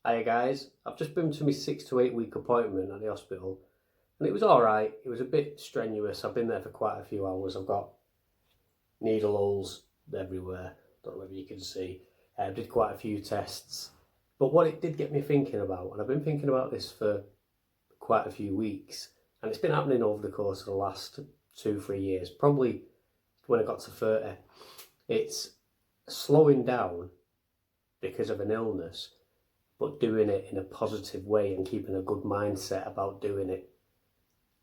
Hiya guys, I've just been to my 6 to 8 week appointment at the hospital and it was alright. It was a bit strenuous. I've been there for quite a few hours. I've got needle holes everywhere. Don't know whether you can see. I did quite a few tests. But what it did get me thinking about, and I've been thinking about this for quite a few weeks, and it's been happening over the course of the last 2-3 years, probably when I got to 30, it's slowing down because of an illness, but doing it in a positive way and keeping a good mindset about doing it.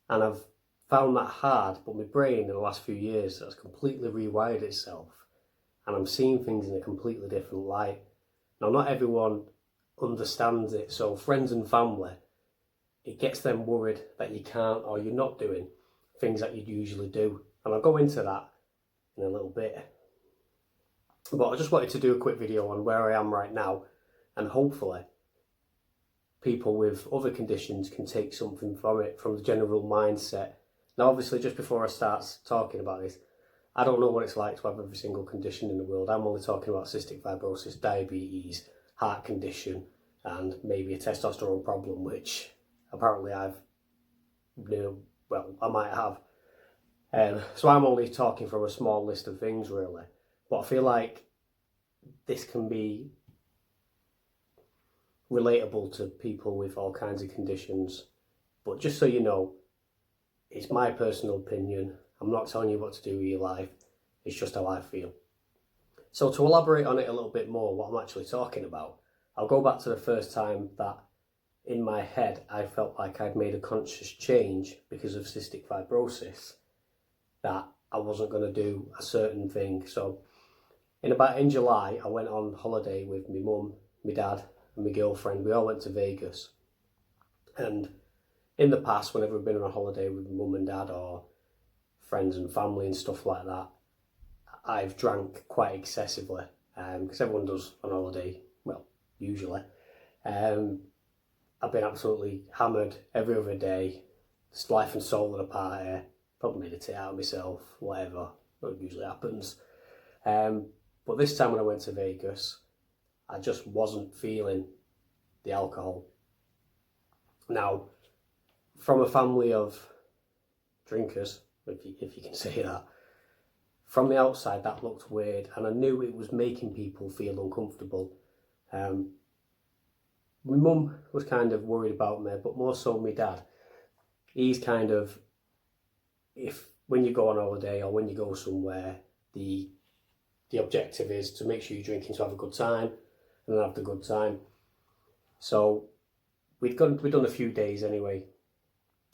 And I've found that hard, but my brain in the last few years has completely rewired itself and I'm seeing things in a completely different light. Now, not everyone understands it, so friends and family, it gets them worried that you can't or you're not doing things that you'd usually do. And I'll go into that in a little bit. But I just wanted to do a quick video on where I am right now, and hopefully people with other conditions can take something from it, from the general mindset. Now, obviously, just before I start talking about this, I don't know what it's like to have every single condition in the world. I'm only talking about cystic fibrosis, diabetes, heart condition, and maybe a testosterone problem, which apparently I might have. So I'm only talking from a small list of things, really. But I feel like this can be relatable to people with all kinds of conditions. But just so you know, it's my personal opinion. I'm not telling you what to do with your life. It's just how I feel. So to elaborate on it a little bit more, what I'm actually talking about, I'll go back to the first time that in my head I felt like I'd made a conscious change because of cystic fibrosis, that I wasn't going to do a certain thing. So in July, I went on holiday with my mum, my dad and my girlfriend. We all went to Vegas. And in the past, whenever I've been on a holiday with my mum and dad or friends and family and stuff like that, I've drank quite excessively, because everyone does on holiday, well, usually. I've been absolutely hammered every other day, just life and soul of the party, probably made a tit out of myself, whatever, that usually happens. But this time when I went to Vegas, I just wasn't feeling the alcohol. Now, from a family of drinkers, if you can say that, from the outside that looked weird, and I knew it was making people feel uncomfortable. My mum was kind of worried about me, but more so my dad. He's kind of, when you go on holiday or when you go somewhere, the objective is to make sure you're drinking to have a good time and have the good time. So we'd done a few days anyway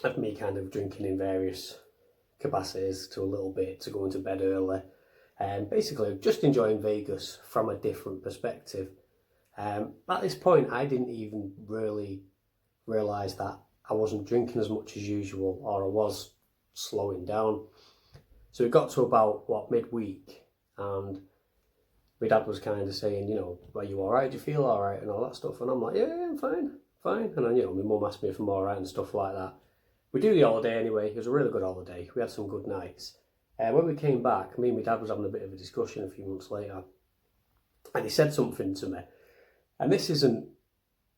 of me kind of drinking in various capacities to a little bit, to going to bed early, and basically just enjoying Vegas from a different perspective. At this point, I didn't even really realise that I wasn't drinking as much as usual, or I was slowing down. So it got to about, midweek, and my dad was kind of saying, are you alright? Do you feel alright? And all that stuff. And I'm like, yeah, I'm fine. And then, my mum asked me if I'm alright and stuff like that. We do the holiday anyway. It was a really good holiday. We had some good nights. When we came back, me and my dad was having a bit of a discussion a few months later, and he said something to me. And this isn't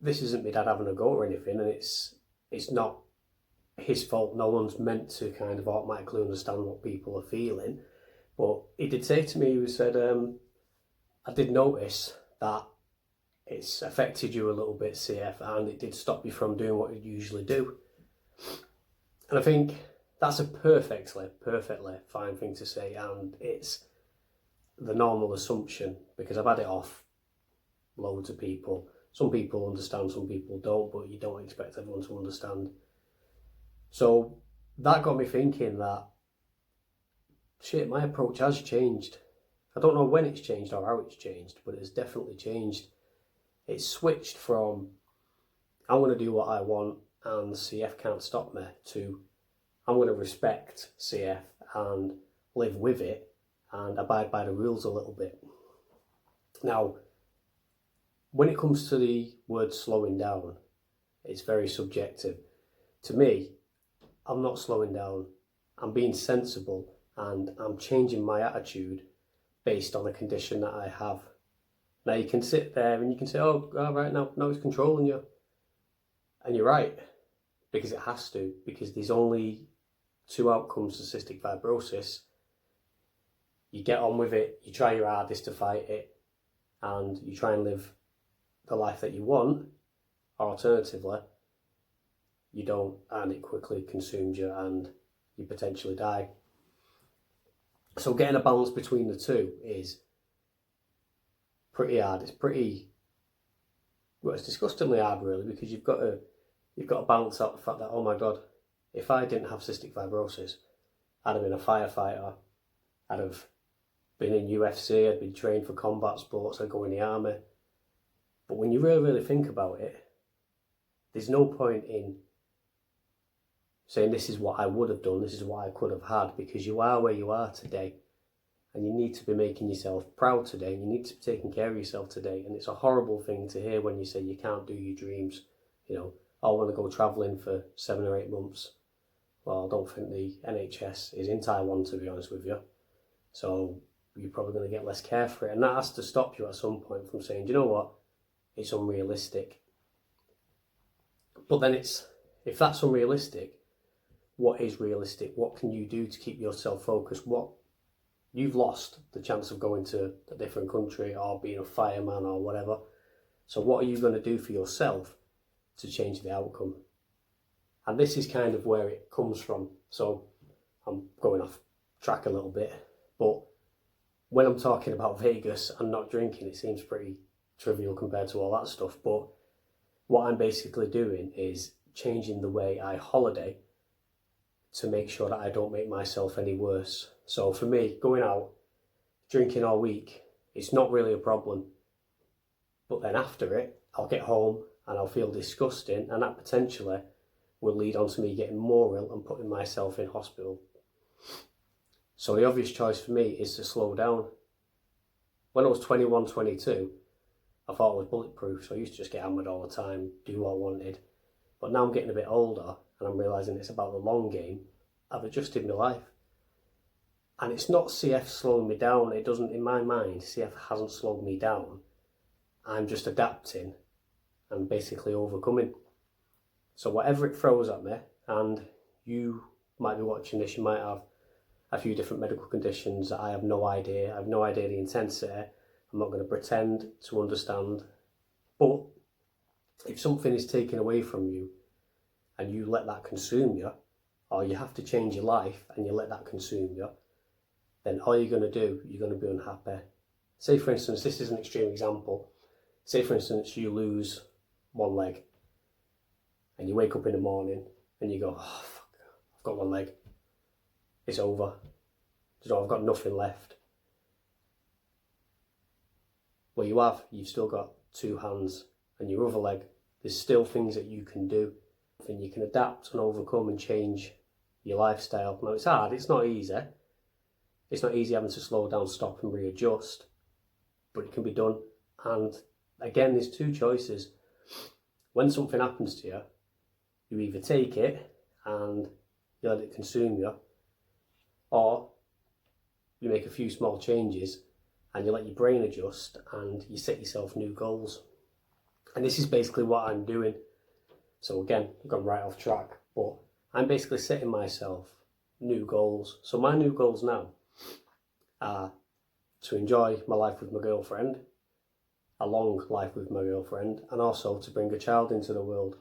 my dad having a go or anything, and it's not his fault. No one's meant to kind of automatically understand what people are feeling. But he did say to me, he said, I did notice that it's affected you a little bit, CF, and it did stop you from doing what you usually do. And I think that's a perfectly fine thing to say, and it's the normal assumption, because I've had it off loads of people. Some people understand, some people don't, but you don't expect everyone to understand. So that got me thinking that, shit, my approach has changed. I don't know when it's changed or how it's changed, but it's definitely changed. It's switched from, I'm going to do what I want and CF can't stop me, to I'm going to respect CF and live with it and abide by the rules a little bit. Now, when it comes to the word slowing down, it's very subjective. To me, I'm not slowing down. I'm being sensible and I'm changing my attitude based on a condition that I have. Now you can sit there and you can say, oh, all right, now it's controlling you. And you're right, because it has to, because there's only two outcomes to cystic fibrosis. You get on with it, you try your hardest to fight it, and you try and live the life that you want, or alternatively, you don't, and it quickly consumes you and you potentially die. So getting a balance between the two is pretty hard. It's disgustingly hard really, because you've got to balance out the fact that, oh my God, if I didn't have cystic fibrosis, I'd have been a firefighter, I'd have been in UFC, I'd been trained for combat sports, I'd go in the army. But when you really think about it, there's no point in saying this is what I would have done, this is what I could have had, because you are where you are today, and you need to be making yourself proud today, and you need to be taking care of yourself today. And it's a horrible thing to hear when you say you can't do your dreams. You know, I want to go travelling for 7 or 8 months. Well, I don't think the NHS is in Taiwan, to be honest with you. So you're probably going to get less care for it. And that has to stop you at some point from saying, do you know what, it's unrealistic. But then if that's unrealistic, what is realistic? What can you do to keep yourself focused? You've lost the chance of going to a different country or being a fireman or whatever. So what are you going to do for yourself to change the outcome? And this is kind of where it comes from. So I'm going off track a little bit, but when I'm talking about Vegas and not drinking, it seems pretty trivial compared to all that stuff. But what I'm basically doing is changing the way I holiday to make sure that I don't make myself any worse. So for me, going out, drinking all week, it's not really a problem. But then after it, I'll get home and I'll feel disgusting, and that potentially will lead on to me getting more ill and putting myself in hospital. So the obvious choice for me is to slow down. When I was 21, 22, I thought I was bulletproof, so I used to just get hammered all the time, do what I wanted. But now I'm getting a bit older and I'm realising it's about the long game. I've adjusted my life. And it's not CF slowing me down. It doesn't, in my mind, CF hasn't slowed me down. I'm just adapting and basically overcoming. So whatever it throws at me, and you might be watching this, you might have a few different medical conditions that I have no idea. I have no idea the intensity. I'm not going to pretend to understand. But if something is taken away from you and you let that consume you, or you have to change your life and you let that consume you, then all you're going to do, you're going to be unhappy. Say for instance, this is an extreme example. Say for instance, you lose one leg and you wake up in the morning and you go, oh fuck, I've got one leg. It's over. You know, I've got nothing left. Well, you've still got 2 hands and your other leg. There's still things that you can do. And you can adapt and overcome and change your lifestyle. Now it's hard, it's not easy. It's not easy having to slow down, stop and readjust. But it can be done. And again, there's 2 choices. When something happens to you, you either take it and you let it consume you, or you make a few small changes and you let your brain adjust and you set yourself new goals. And this is basically what I'm doing. So again, I've gone right off track, but I'm basically setting myself new goals. So my new goals now are to enjoy my life with my girlfriend, a long life with my girlfriend, and also to bring a child into the world.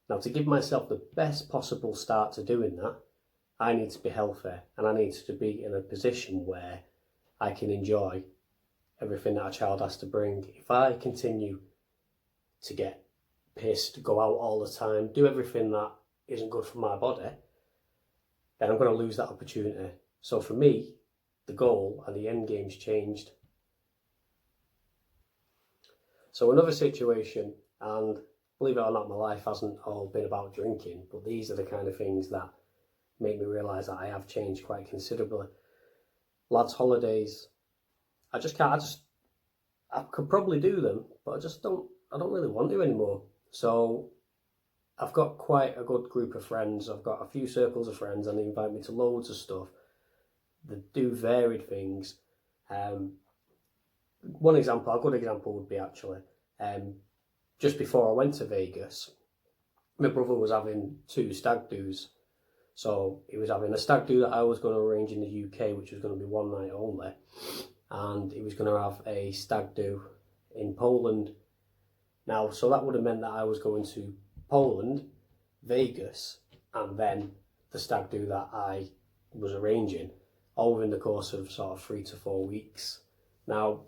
Now, to give myself the best possible start to doing that, I need to be healthy and I need to be in a position where I can enjoy everything that a child has to bring. If I continue to get pissed, go out all the time, do everything that isn't good for my body, then I'm going to lose that opportunity. So for me, the goal and the end game's changed. So another situation, and believe it or not, my life hasn't all been about drinking, but these are the kind of things that make me realise that I have changed quite considerably. Lads' holidays, I could probably do them, but I don't really want to anymore. So I've got quite a good group of friends. I've got a few circles of friends and they invite me to loads of stuff. They do varied things. one example, a good example would be actually, just before I went to Vegas, my brother was having 2 stag do's. So he was having a stag do that I was going to arrange in the UK, which was going to be one night only, and he was going to have a stag do in Poland. Now, so that would have meant that I was going to Poland, Vegas, and then the stag do that I was arranging, all within the course of sort of 3 to 4 weeks. Now,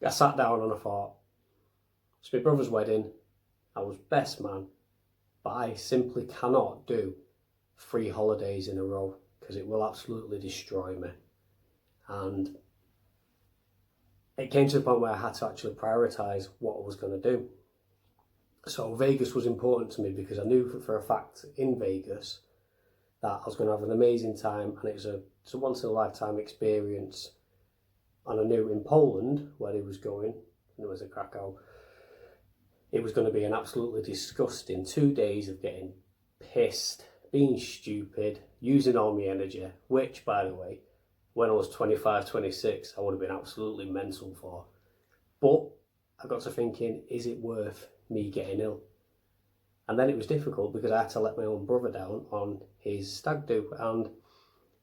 I sat down and I thought, it's my brother's wedding, I was best man, but I simply cannot do 3 holidays in a row because it will absolutely destroy me. And it came to the point where I had to actually prioritise what I was going to do. So Vegas was important to me because I knew for a fact in Vegas that I was going to have an amazing time, and it's a once in a lifetime experience. And I knew in Poland, where he was going, and it was in Krakow, it was going to be an absolutely disgusting 2 days of getting pissed, being stupid, using all my energy, which, by the way, when I was 25, 26, I would have been absolutely mental for. But I got to thinking, is it worth me getting ill? And then it was difficult because I had to let my own brother down on his stag do, and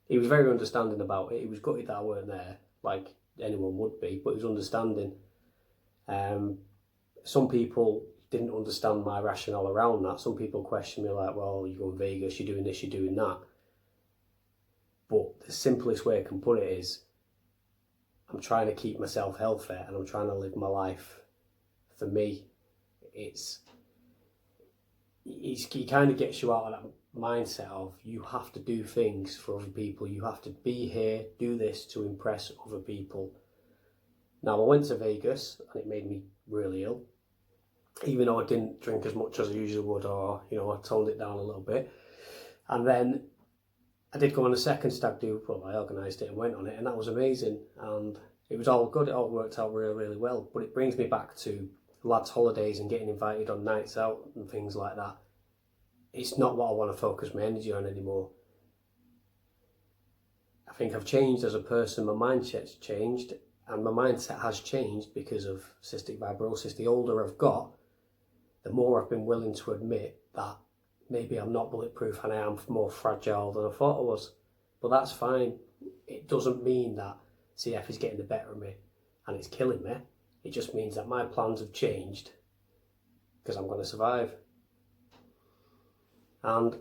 he was very understanding about it. He was gutted that I weren't there, like anyone would be, but he was understanding. Some people didn't understand my rationale around that. Some people questioned me like, well, you're going to Vegas, you're doing this, you're doing that. But the simplest way I can put it is, I'm trying to keep myself healthy and I'm trying to live my life. For me, it kind of gets you out of that mindset of you have to do things for other people. You have to be here, do this to impress other people. Now, I went to Vegas and it made me really ill. Even though I didn't drink as much as I usually would, or, I toned it down a little bit. And then I did go on a second stag do. Well, I organised it and went on it, and that was amazing. And it was all good. It all worked out really, really well. But it brings me back to lads' holidays and getting invited on nights out and things like that. It's not what I want to focus my energy on anymore. I think I've changed as a person. My mindset's changed, and my mindset has changed because of cystic fibrosis. The older I've got, the more I've been willing to admit that maybe I'm not bulletproof and I am more fragile than I thought I was. But that's fine. It doesn't mean that CF is getting the better of me and it's killing me. It just means that my plans have changed because I'm going to survive. And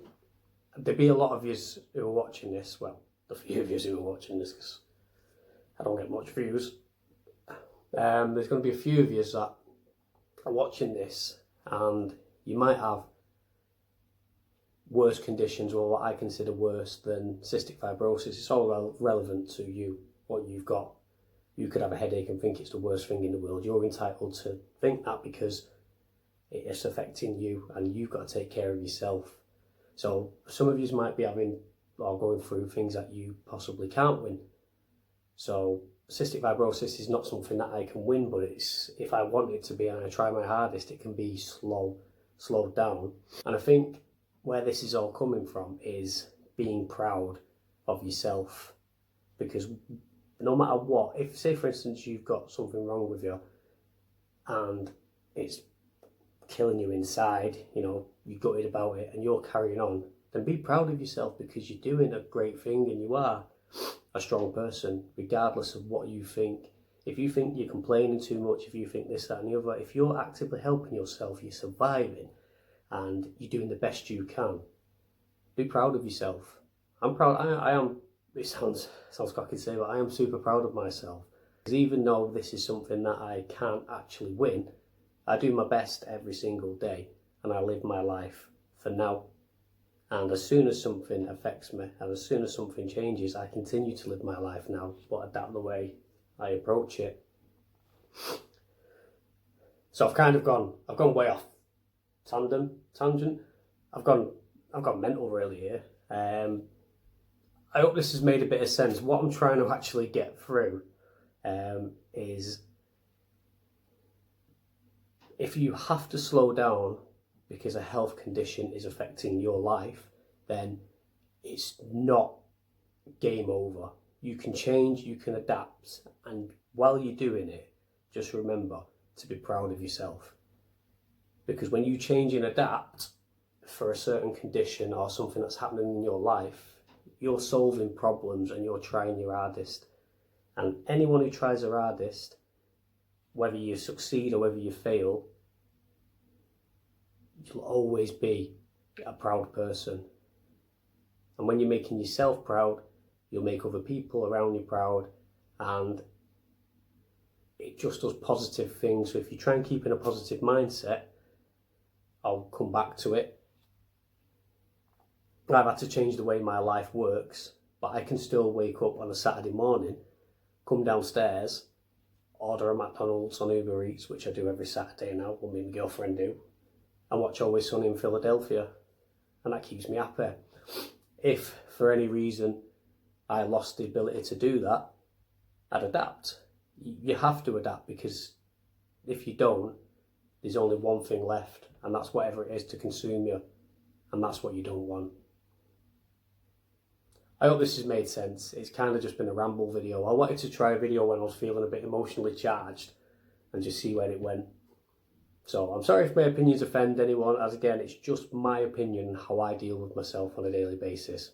there'll be a lot of you who are watching this, well, the few of you who are watching this, because I don't get much views. There's going to be a few of you that are watching this, and you might have worse conditions, or what I consider worse than cystic fibrosis. It's all relevant to you, what you've got. You could have a headache and think it's the worst thing in the world. You're entitled to think that because it's affecting you and you've got to take care of yourself. So some of you might be having or going through things that you possibly can't win. So cystic fibrosis is not something that I can win, but it's, if I want it to be and I try my hardest, it can be slowed down. And I think where this is all coming from is being proud of yourself, because no matter what, if say for instance you've got something wrong with you and it's killing you inside, you're gutted about it and you're carrying on, then be proud of yourself because you're doing a great thing and you are a strong person, regardless of what you think. If you think you're complaining too much, if you think this, that and the other, if you're actively helping yourself, you're surviving and you're doing the best you can, be proud of yourself. I'm proud. I am, it sounds cocky to say, but I am super proud of myself. Because even though this is something that I can't actually win, I do my best every single day and I live my life for now. And as soon as something affects me and as soon as something changes, I continue to live my life now, but adapt the way I approach it. So I've gone way off tangent. I've gone mental really here. I hope this has made a bit of sense. What I'm trying to actually get through is, if you have to slow down because a health condition is affecting your life, then it's not game over. You can change, you can adapt, and while you're doing it, just remember to be proud of yourself. Because when you change and adapt for a certain condition or something that's happening in your life, you're solving problems and you're trying your hardest. And anyone who tries their hardest, whether you succeed or whether you fail, you'll always be a proud person. And when you're making yourself proud, you'll make other people around you proud, and it just does positive things. So if you try and keep in a positive mindset, I'll come back to it. I've had to change the way my life works, but I can still wake up on a Saturday morning, come downstairs, order a McDonald's on Uber Eats, which I do every Saturday now, well, me and my girlfriend do, and watch Always Sunny in Philadelphia, and that keeps me happy. If for any reason I lost the ability to do that, I'd adapt. You have to adapt, because if you don't, there's only one thing left, and that's whatever it is to consume you, and that's what you don't want. I hope this has made sense. It's kind of just been a ramble video. I wanted to try a video when I was feeling a bit emotionally charged and just see where it went. So I'm sorry if my opinions offend anyone, as again, it's just my opinion, how I deal with myself on a daily basis.